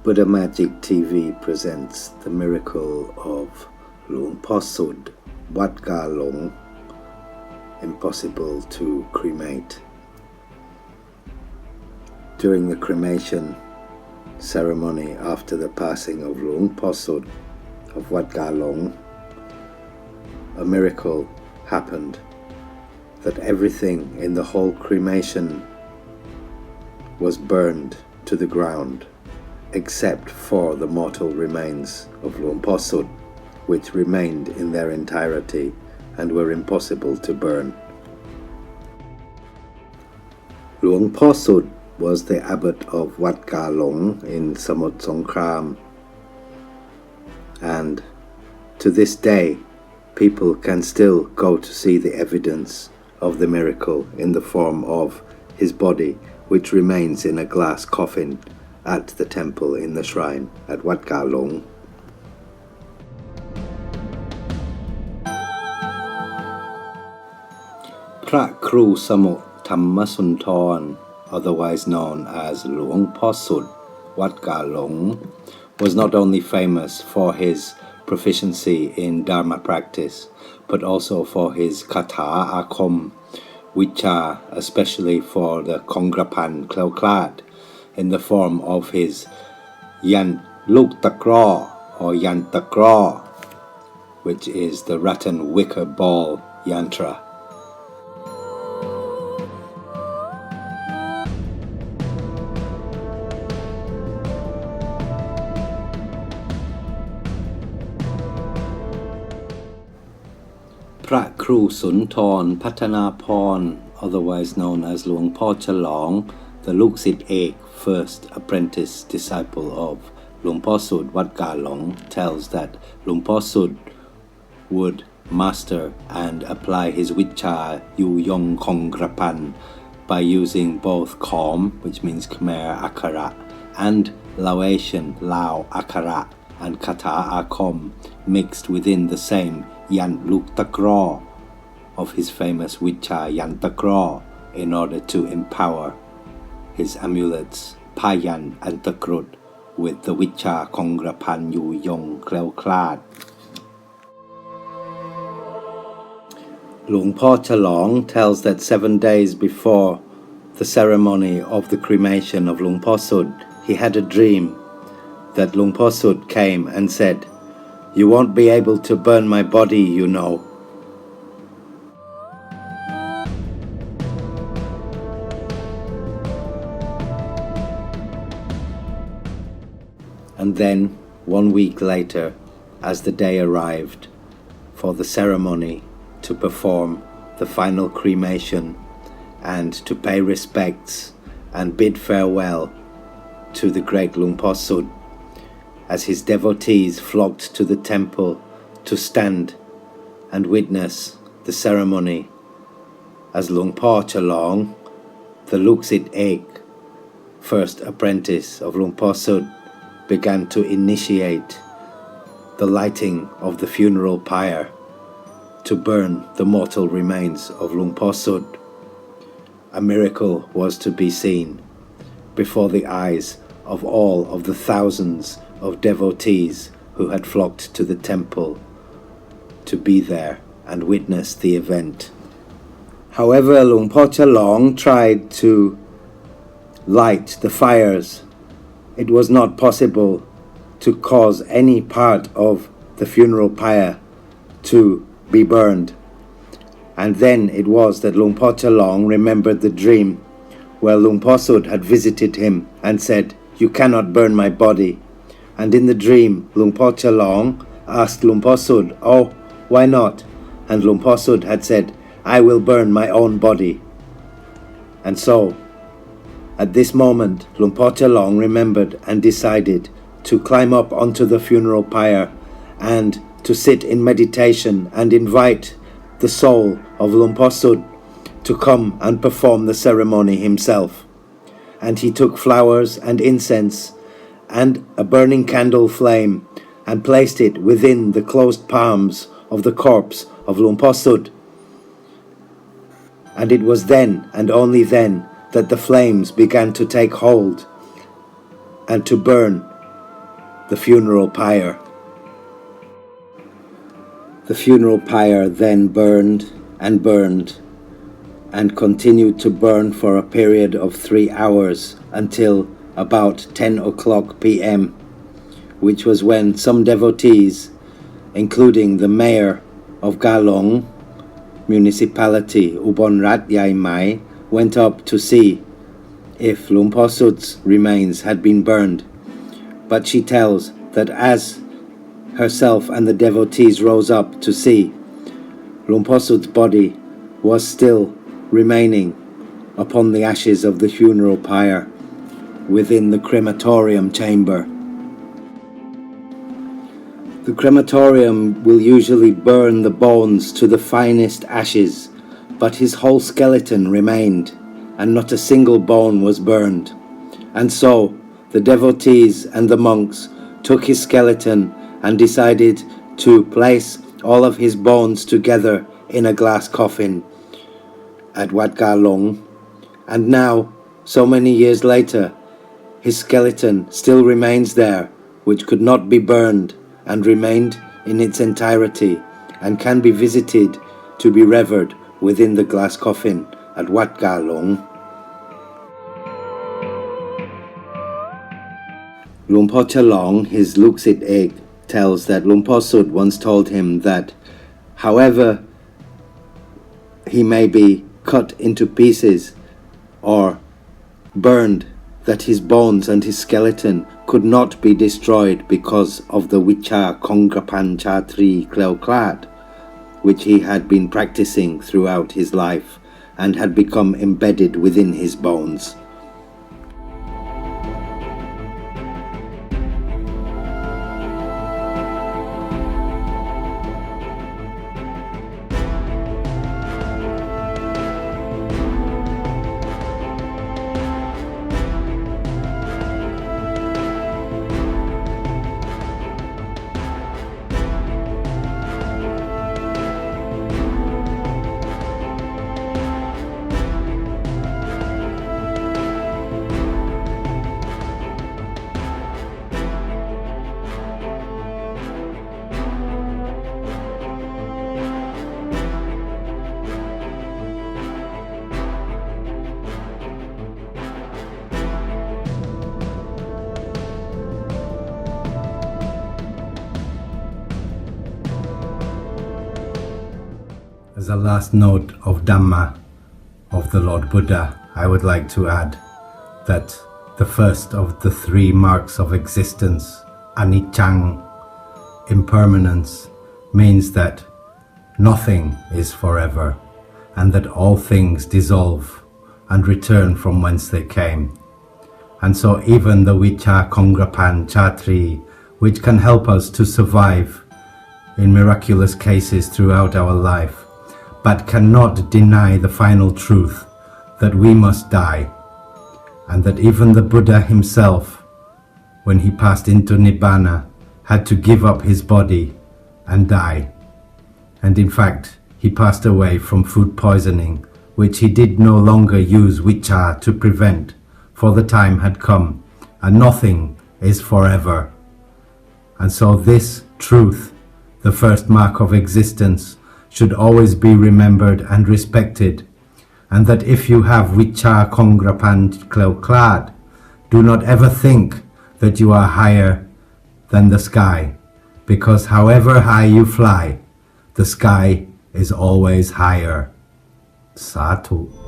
Buddha Magic TV presents the miracle of Luang Sud Wat Long, impossible to cremate. During the cremation ceremony after the passing of Luang Sud of Wat Long, a miracle happened that everything in the whole cremation was burned to the ground, except for the mortal remains of Luang Sud, which remained in their entirety and were impossible to burn. Luang Sud was the abbot of Wat Long in Samut Songkhram, and to this day people can still go to see the evidence of the miracle in the form of his body, which remains in a glass coffin at the temple in the shrine at Wat Long. พระครูสมุธรรมสุนทร otherwise known as Luang Sud Wat Long, was not only famous for his proficiency in Dharma practice, but also for his Katha Akom, Vicha, especially for the Grapan แคล้วคลาด in the form of his Yan Luk Takra or Yan Takra, which is the rattan wicker ball yantra. Phra Kru Sunthorn Pathanaporn, otherwise known as Luang Chalong, the Luksit Ek, first apprentice disciple of Luang Sud Wat Long, tells that Luang Sud would master and apply his Vicha Yong Grapan by using both Khom, which means Khmer Akara, and Laotian Lao Akara and Katha Akom mixed within the same Yan Luk Takra of his famous Vicha Yan Takra in order to empower his amulets Payan and Takrut with the Vicha Grapan Yong แคล้วคลาด. Luang Chalong tells that 7 days before the ceremony of the cremation of Luang Sud, he had a dream that Luang Sud came and said, "You won't be able to burn my body, you know." And then, 1 week later, as the day arrived for the ceremony to perform the final cremation and to pay respects and bid farewell to the great Luang Sud, as his devotees flocked to the temple to stand and witness the ceremony, as Luang Chalong, the Luksit Ek, first apprentice of Luang Sud, began to initiate the lighting of the funeral pyre to burn the mortal remains of Luang Sud. A miracle was to be seen before the eyes of all of the thousands of devotees who had flocked to the temple to be there and witness the event. However, Luang Chalong tried to light the fires. It was not possible to cause any part of the funeral pyre to be burned. And then it was that Luang Chalong remembered the dream where Luang Sud had visited him and said, "You cannot burn my body." And in the dream, Luang Chalong asked Luang Sud, "Oh, why not?" And Luang Sud had said, "I will burn my own body." And so, at this moment, Luang Chalong remembered and decided to climb up onto the funeral pyre and to sit in meditation and invite the soul of Luang Sud to come and perform the ceremony himself. And he took flowers and incense and a burning candle flame and placed it within the closed palms of the corpse of Luang Sud. And it was then and only then that the flames began to take hold and to burn the funeral pyre. The funeral pyre then burned and burned and continued to burn for a period of 3 hours until about 10 o'clock p.m., which was when some devotees, including the mayor of Galong municipality, Ubon Rat Yai Mai, went up to see if Luang Por Sud's remains had been burned. But she tells that as herself and the devotees rose up to see, Luang Por Sud's body was still remaining upon the ashes of the funeral pyre within the crematorium chamber. The crematorium will usually burn the bones to the finest ashes, but his whole skeleton remained, and not a single bone was burned. And so the devotees and the monks took his skeleton and decided to place all of his bones together in a glass coffin at Wat Galong, and now, so many years later, his skeleton still remains there, which could not be burned, and remained in its entirety, and can be visited to be revered within the glass coffin at Wat Galong. Luang Por Chalong, his Luksit Ek, tells that Luang Por Sud once told him that however he may be cut into pieces or burned, that his bones and his skeleton could not be destroyed because of the Vicha Kongrapan Chatri Kleoklad, which he had been practicing throughout his life and had become embedded within his bones. As a last note of Dhamma of the Lord Buddha, I would like to add that the first of the 3 marks of existence, anicca, impermanence, means that nothing is forever, and that all things dissolve and return from whence they came. And so even the Vicha Kongrapan Chatri, which can help us to survive in miraculous cases throughout our life, but cannot deny the final truth that we must die, and that even the Buddha himself, when he passed into Nibbana, had to give up his body and die. And in fact, he passed away from food poisoning, which he did no longer use Vicha to prevent, for the time had come, and nothing is forever. And so this truth, the first mark of existence, should always be remembered and respected, and that if you have Vicha Kongrapan Kleoklad, do not ever think that you are higher than the sky, because however high you fly, the sky is always higher. Sadhu.